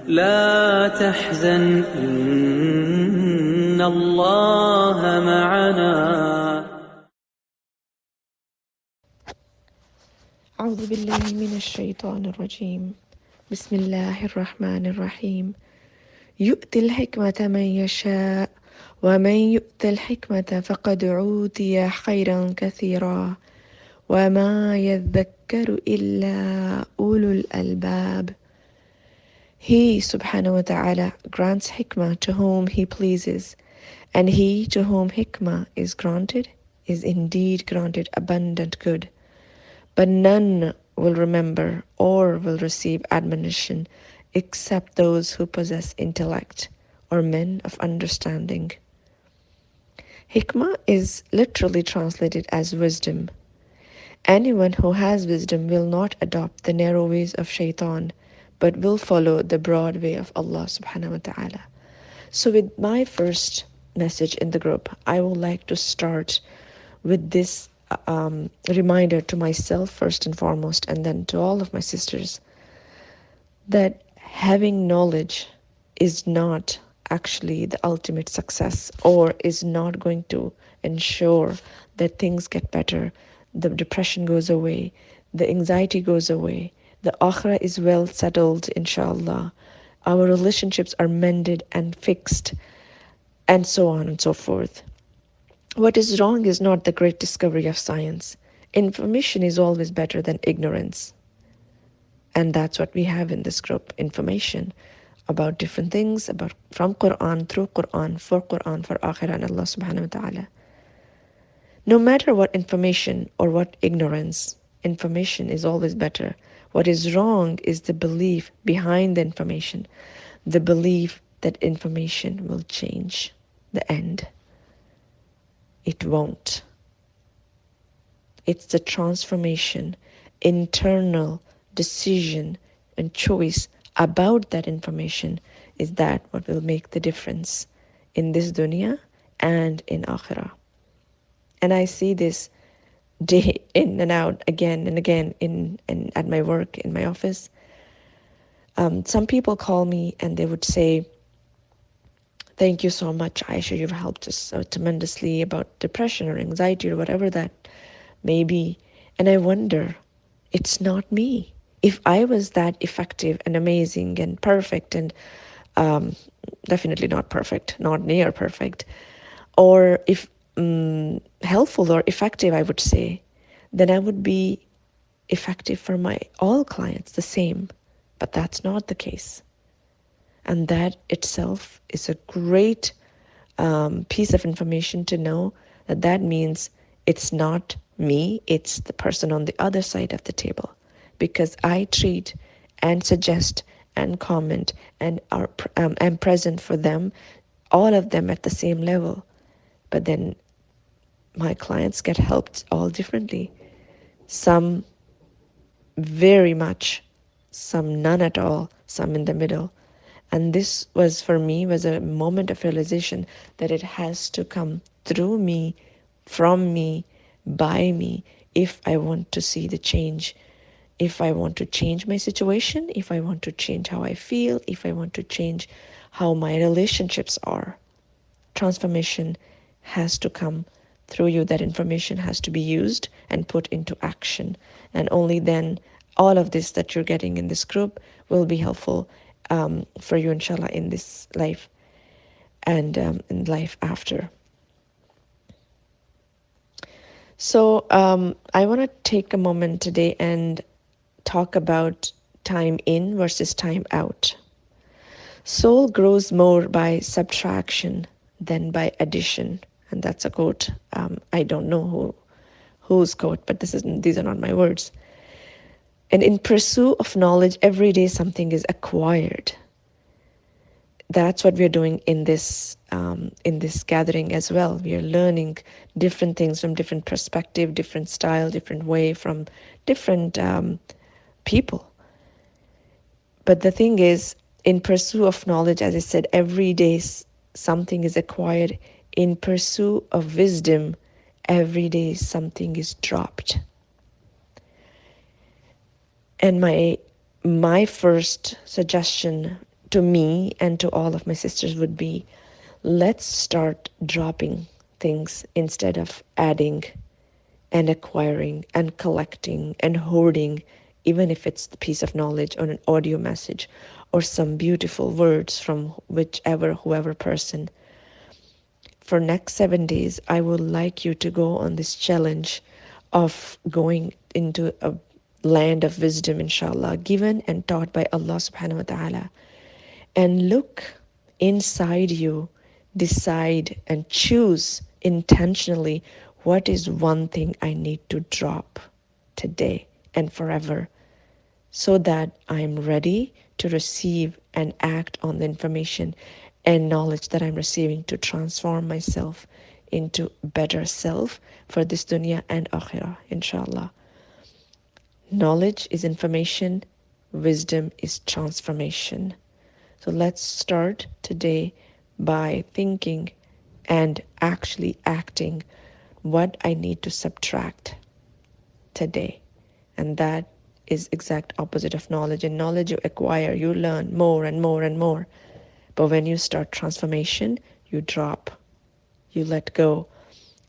لا تحزن إن الله معنا. أعوذ بالله من الشيطان الرجيم. بسم الله الرحمن الرحيم. يؤتي الحكمة من يشاء ومن يؤت الحكمة فقد أوتي خيرا كثيرا وما يذكر إلا أولو الألباب. He subhanahu wa ta'ala grants hikmah to whom he pleases, and he to whom hikmah is granted is indeed granted abundant good. But none will remember or will receive admonition except those who possess intellect or men of understanding. Hikmah is literally translated as wisdom. Anyone who has wisdom will not adopt the narrow ways of shaitan, but will follow the broad way of Allah subhanahu wa ta'ala. So with my first message in the group, I would like to start with this reminder to myself first and foremost, and then to all of my sisters, that having knowledge is not actually the ultimate success, or is not going to ensure that things get better, the depression goes away, the anxiety goes away, the akhirah is well settled, inshallah, our relationships are mended and fixed, and so on and so forth. What is wrong is not the great discovery of science. Information is always better than ignorance. And that's what we have in this group, information about different things, about from Quran, through Quran, for Akhirah and Allah subhanahu wa ta'ala. No matter what information or what ignorance, information is always better. What is wrong is the belief behind the information, the belief that information will change the end. It won't. It's the transformation, internal decision and choice about that information is that what will make the difference in this dunya and in akhirah. And I see this day in and out again and again in at my work, in my office. Some people call me and they would say, "Thank you so much, Aisha, you've helped us tremendously about depression or anxiety or whatever that may be." And I wonder, it's not me. If I was that effective and amazing and perfect and definitely not perfect, not near perfect, or if helpful or effective, I would say, then I would be effective for my all clients the same. But that's not the case. And that itself is a great piece of information to know, that means it's not me, it's the person on the other side of the table. Because I treat and suggest and comment and am present for them, all of them at the same level. But then my clients get helped all differently. Some very much, some none at all, some in the middle. And this was, for me, was a moment of realization that it has to come through me, from me, by me, if I want to see the change, if I want to change my situation, if I want to change how I feel, if I want to change how my relationships are. Transformation has to come through you. That information has to be used and put into action. And only then all of this that you're getting in this group will be helpful for you, inshallah, in this life and in life after. So I want to take a moment today and talk about time in versus time out. Soul grows more by subtraction than by addition. And that's a quote. I don't know whose quote, but these are not my words. And in pursuit of knowledge, every day something is acquired. That's what we're doing in this gathering as well. We are learning different things from different perspective, different style, different way, from different people. But the thing is, in pursuit of knowledge, as I said, every day something is acquired. In pursuit of wisdom, every day something is dropped. And my first suggestion to me and to all of my sisters would be, let's start dropping things instead of adding and acquiring and collecting and hoarding, even if it's a piece of knowledge or an audio message or some beautiful words from whoever person. For next 7 days, I would like you to go on this challenge of going into a land of wisdom, inshallah, given and taught by Allah subhanahu wa ta'ala. And look inside you, decide and choose intentionally, what is one thing I need to drop today and forever, so that I'm ready to receive and act on the information and knowledge that I'm receiving to transform myself into better self for this dunya and akhirah, inshallah. Knowledge is information, wisdom is transformation. So let's start today by thinking and actually acting what I need to subtract today. And that is exact opposite of knowledge. In knowledge you acquire, you learn more and more and more. But when you start transformation, you drop, you let go.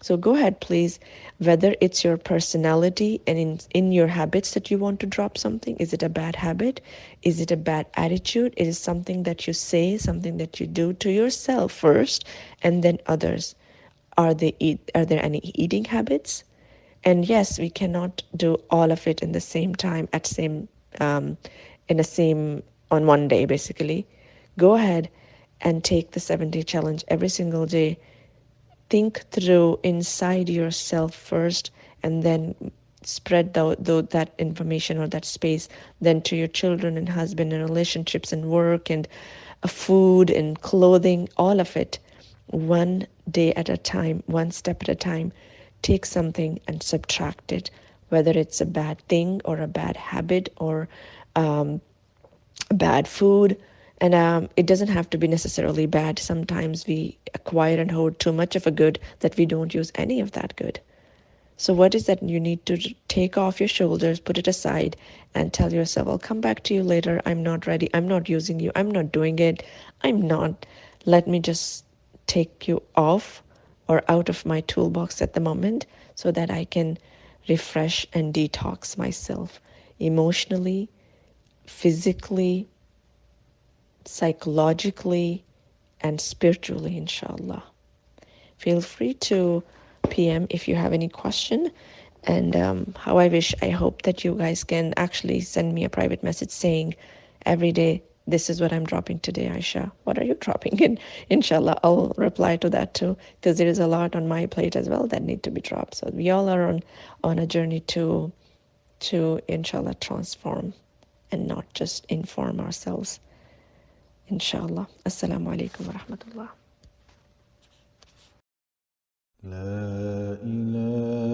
So go ahead, please, whether it's your personality and in your habits that you want to drop something. Is it a bad habit? Is it a bad attitude? Is it something that you say, something that you do to yourself first and then others? Are there any eating habits? And yes, we cannot do all of it in the same time, in the same, on one day, basically. Go ahead and take the 7-day challenge every single day. Think through inside yourself first, and then spread that information or that space then to your children and husband and relationships and work and food and clothing, all of it. One day at a time, one step at a time. Take something and subtract it, whether it's a bad thing or a bad habit or bad food. And it doesn't have to be necessarily bad. Sometimes we acquire and hold too much of a good that we don't use any of that good. So what is that you need to take off your shoulders, put it aside, and tell yourself, I'll come back to you later. I'm not ready. I'm not using you. I'm not doing it. Let me just take you off or out of my toolbox at the moment so that I can refresh and detox myself emotionally, physically, psychologically, and spiritually, inshallah. Feel free to PM if you have any question. And I hope that you guys can actually send me a private message saying every day, this is what I'm dropping today, Aisha. What are you dropping? And inshallah, I'll reply to that too, because there is a lot on my plate as well that need to be dropped. So we all are on a journey to inshallah transform and not just inform ourselves. Inshallah. Assalamu alaikum wa rahmatullah. لا إله